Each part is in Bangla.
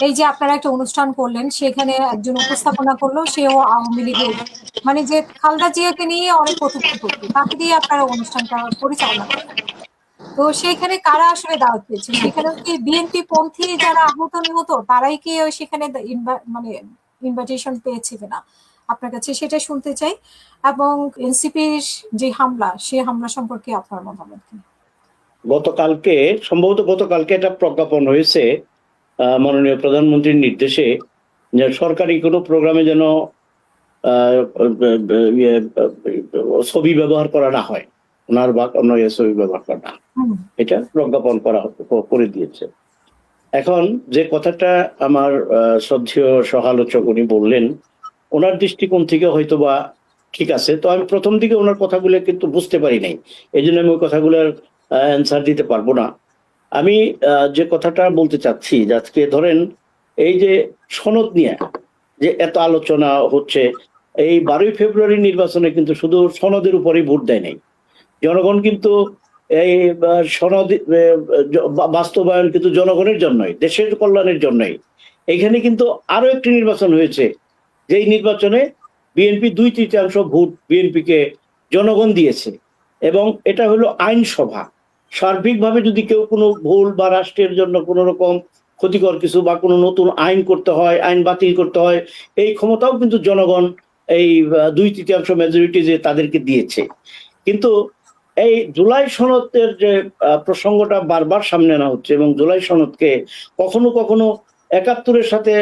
এই যে আপনারা একটা অনুষ্ঠান করলেন, সেখানে একজন উপস্থাপনা করলো, সেও আওয়ামী লীগের, মানে যে খালেদা জিয়াকে নিয়ে অনেক কটূক্তি করতো, তাকে দিয়ে আপনারা অনুষ্ঠানটা পরিচালনা করলেন। তো সেইখানে কারা আসলে দাওয়াত পেয়েছে? সেখানে কি বিএনপি পন্থী যারা আহত নিহত তারাই কি সেখানে মানে ইনভাইটেশন পেয়েছে কিনা আপনার কাছে সেটা শুনতে চাই। এবং এনসিপির যে হামলা, সেই হামলা সম্পর্কে আপনার মতামত কি? গতকালকে, সম্ভবত গতকালকে একটা প্রজ্ঞাপন হয়েছে মাননীয় প্রধানমন্ত্রীর নির্দেশে, যে সরকারি কোনো প্রোগ্রামে যেন ছবি ব্যবহার করা না হয়, ওনার বা অন্য ছবি ব্যবহার করা না, এটা প্রজ্ঞাপন করে দিয়েছে। এখন যে কথাটা আমার শ্রদ্ধেয় সহালোচক উনি বললেন, ওনার দৃষ্টিকোণ থেকে হয়তো বা ঠিক আছে। তো আমি প্রথম দিকে ওনার কথাগুলো কিন্তু বুঝতে পারি নাই, এই জন্য আমি ওই কথাগুলোর অ্যান্সার দিতে পারবো না। আমি যে কথাটা বলতে চাচ্ছি, যে আজকে ধরেন এই যে সনদ নিয়ে যে এত আলোচনা হচ্ছে, এই 12ই ফেব্রুয়ারি নির্বাচনে কিন্তু শুধু সনদের উপরেই ভোট দেয় নাই জনগণ, কিন্তু এই সনদ বাস্তবায়ন কিন্তু জনগণের জন্যই, দেশের কল্যাণের জন্যই। এখানে কিন্তু আরো একটি নির্বাচন হয়েছে, যেই নির্বাচনে বিএনপি 2/3 ভোট বিএনপিকে জনগণ দিয়েছে, এবং এটা হলো আইনসভা। সার্বিকভাবে যদি কেউ কোনো ভুল বা রাষ্ট্রের জন্য কোনো রকম ক্ষতিকর কিছু বা কোনো নতুন আইন করতে হয়, আইন বাতিল করতে হয়, এই ক্ষমতাও কিন্তু জনগণ এই 2/3 মেজরিটি যে তাদেরকে দিয়েছে। কিন্তু এই জুলাই সনদের যে প্রসঙ্গটা বারবার সামনে আনা হচ্ছে, এবং জুলাই সনদকে কখনো কখনো 71-এর সাথে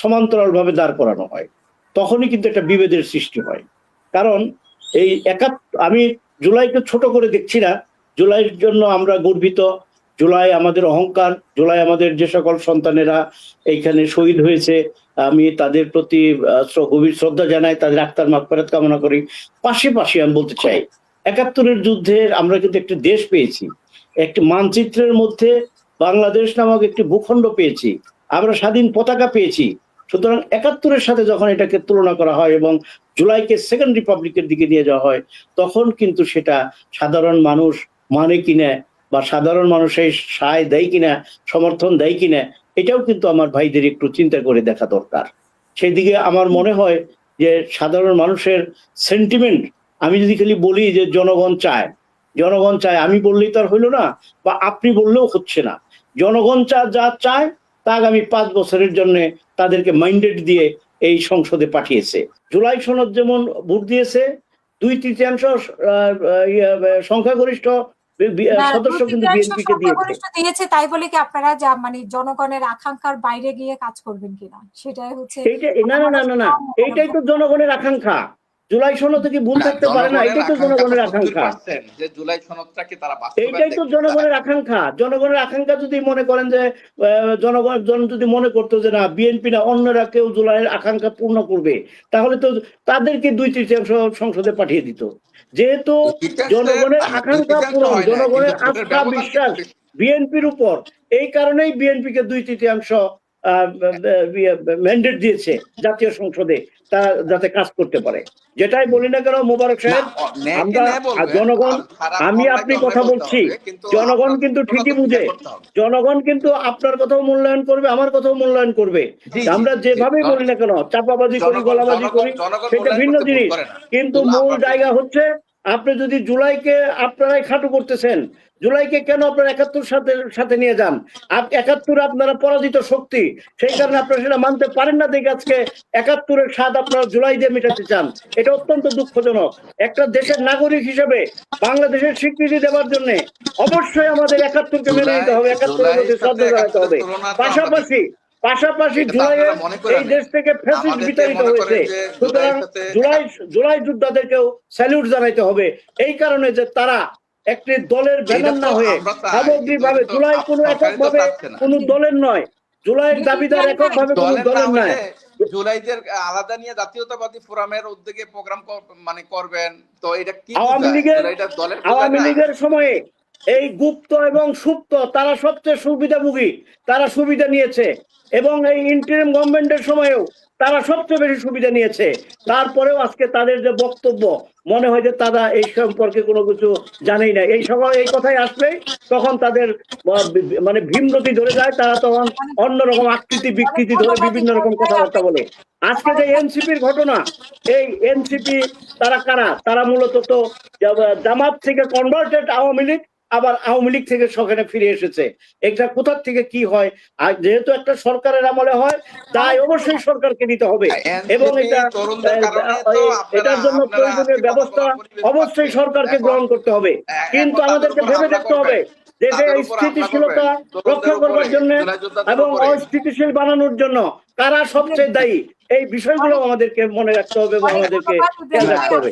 সমান্তরাল ভাবে দাঁড় করানো হয়, তখনই কিন্তু একটা বিভেদের সৃষ্টি হয়। কারণ এই আমি জুলাইকে ছোট করে দেখছি না, জুলাইয়ের জন্য আমরা গর্বিত, জুলাই আমাদের অহংকার, জুলাই আমাদের যে সকল সন্তানেরা এইখানে শহীদ হয়েছে, আমি তাদের প্রতি গভীর শ্রদ্ধা জানাই, তাদের আত্মার মাগফিরাত কামনা করি। পাশাপাশি আমি বলতে চাই, 71-এর যুদ্ধে আমরা কিন্তু একটি দেশ পেয়েছি, একটি মানচিত্রের মধ্যে বাংলাদেশ নামক একটি ভূখণ্ড পেয়েছি, আমরা স্বাধীন পতাকা পেয়েছি। সুতরাং 71-এর সাথে যখন এটাকে তুলনা করা হয় এবং জুলাইকে সেকেন্ড রিপাবলিকের দিকে নিয়ে যাওয়া হয়, তখন কিন্তু সেটা সাধারণ মানুষ মানে কিনা, বা সাধারণ মানুষের সায় দেয় কিনা, সমর্থন দেয় কিনা, এটাও কিন্তু আমার ভাইদের একটু চিন্তা করে দেখা দরকার। সেই দিকে আমার মনে হয় যে সাধারণ মানুষের সেন্টিমেন্ট, আমি যদি খালি বলি যে জনগণ চায়, জনগণ চায়, আমি বললেই তো আর হইলো না, বা আপনি বললেও হচ্ছে না। জনগণ যা চায় তা আগামী 5 বছরের জন্য তাদেরকে মাইন্ডেড দিয়ে এই সংসদে পাঠিয়েছে। জুলাই সনদ যেমন ভোট দিয়েছে 2/3 সংখ্যাগরিষ্ঠ সদস্য কিন্তু বিএনপি কে দিয়েছে, তাই বলে কি আপনারা যা মানে জনগণের আকাঙ্ক্ষার বাইরে গিয়ে কাজ করবেন কিনা, সেটাই হচ্ছে। না না না না না, এইটাই তো জনগণের আকাঙ্ক্ষা। জুলাই সনদে কি ভুল থাকতে পারে না? এটাই তো জনগণের আকাঙ্ক্ষা, যে জুলাই সনদটাকে তারা এইটাই তো জনগণের আকাঙ্ক্ষা। জনগণের আকাঙ্ক্ষা যদি মনে করেন যে জনগণ যদি মনে করতো যে না, বিএনপি না অন্যরা কেউ জুলাইয়ের আকাঙ্ক্ষা পূর্ণ করবে, তাহলে তো তাদেরকে 2/3 সংসদে পাঠিয়ে দিত। যেহেতু জনগণের আকাঙ্ক্ষা পূরণ, জনগণের আস্থা বিশ্বাস বিএনপির উপর, এই কারণেই বিএনপি কে 2/3 ম্যান্ডেট দিয়েছে জাতীয় সংসদে, তা যাতে কাজ করতে পারে। যেটাই বলি না কেন মোবারক সাহেব, আমরা জনগণ, আমি আপনি কথা বলছি, জনগণ কিন্তু ঠিকই বুঝে, জনগণ কিন্তু আপনার কথাও মূল্যায়ন করবে, আমার কথাও মূল্যায়ন করবে। আমরা যেভাবেই বলি না কেন, চাপাবাজি করি, গলাবাজি করি, সেটা ভিন্ন জিনিস, কিন্তু মূল জায়গা হচ্ছে আপনি যদি জুলাইকে আপনারাই খাটো করতেছেন, জুলাইকে কেন আপনারা 71 সাথে নিয়ে যান? 71 আপনারা পরাজিত শক্তি, সেই কারণে আপনারা সেটা মানতে পারেন না দেখে আজকে 71-এর স্বাদ আপনারা জুলাই দিয়ে মেটাতে চান। এটা অত্যন্ত দুঃখজনক। একটা দেশের নাগরিক হিসেবে বাংলাদেশের স্বীকৃতি দেওয়ার জন্য অবশ্যই আমাদের 71-কে মেনে নিতে হবে, 71-এর প্রতি শ্রদ্ধা জানাতে হবে। পাশাপাশি জুলাইয়ে এই দেশ থেকে ফ্যাসিস্ট বিতাড়িত হয়েছে, সুতরাং জুলাই যোদ্ধাদেরকেও স্যালিউট জানাইতে হবে, এই কারণে যে তারা একটি দলের ব্যানার না হয়ে সামগ্রিকভাবে, জুলাই কোনো এককভাবে কোনো দলের নয়, জুলাইয়ের দাবিদার এককভাবে কোনো দলের নয়। জুলাইদের আলাদা নিয়ে জাতীয়তাবাদী ফোরামের উদ্যোগে প্রোগ্রাম মানে করবেন, তো এটা কি আওয়ামী লীগের সময়ে এই গুপ্ত এবং সুপ্ত তারা সবচেয়ে সুবিধাভোগী, তারা সুবিধা নিয়েছে এবং এই ইন্টারিম গভর্নমেন্টের সময়েও তারা সবচেয়ে বেশি সুবিধা নিয়েছে। তারপরেও আজকে তাদের যে বক্তব্য, মনে হয় যে তারা এই সম্পর্কে কোনো কিছু জানেই না। এই সময় এই কথাই আসলেই তখন তাদের মানে ভীমরতি ধরে যায়, তারা তখন অন্যরকম আকৃতি বিকৃতি ধরে বিভিন্ন রকম কথাবার্তা বলে। আজকে যে এনসিপির ঘটনা, এই এনসিপি তারা কারা? তারা মূলত তো জামাত থেকে কনভার্টেড আওয়ামী লীগ, আবার আওয়ামী লীগ থেকে সেখানে ফিরে এসেছে। এটা কোথার থেকে কি হয়, আর যেহেতু একটা সরকারের আমলে হয়, তাই অবশ্যই সরকারকে নিতে হবে এবং এটার জন্য প্রয়োজনীয় ব্যবস্থা অবশ্যই সরকারকে গ্রহণ করতে হবে। কিন্তু আমাদেরকে ভেবে দেখতে হবে দেশে স্থিতিশীলতা রক্ষা করবার জন্য এবং অস্থিতিশীল বানানোর জন্য কারা সবচেয়ে দায়ী, এই বিষয়গুলো আমাদেরকে মনে রাখতে হবে এবং আমাদেরকে খেয়াল রাখতে হবে।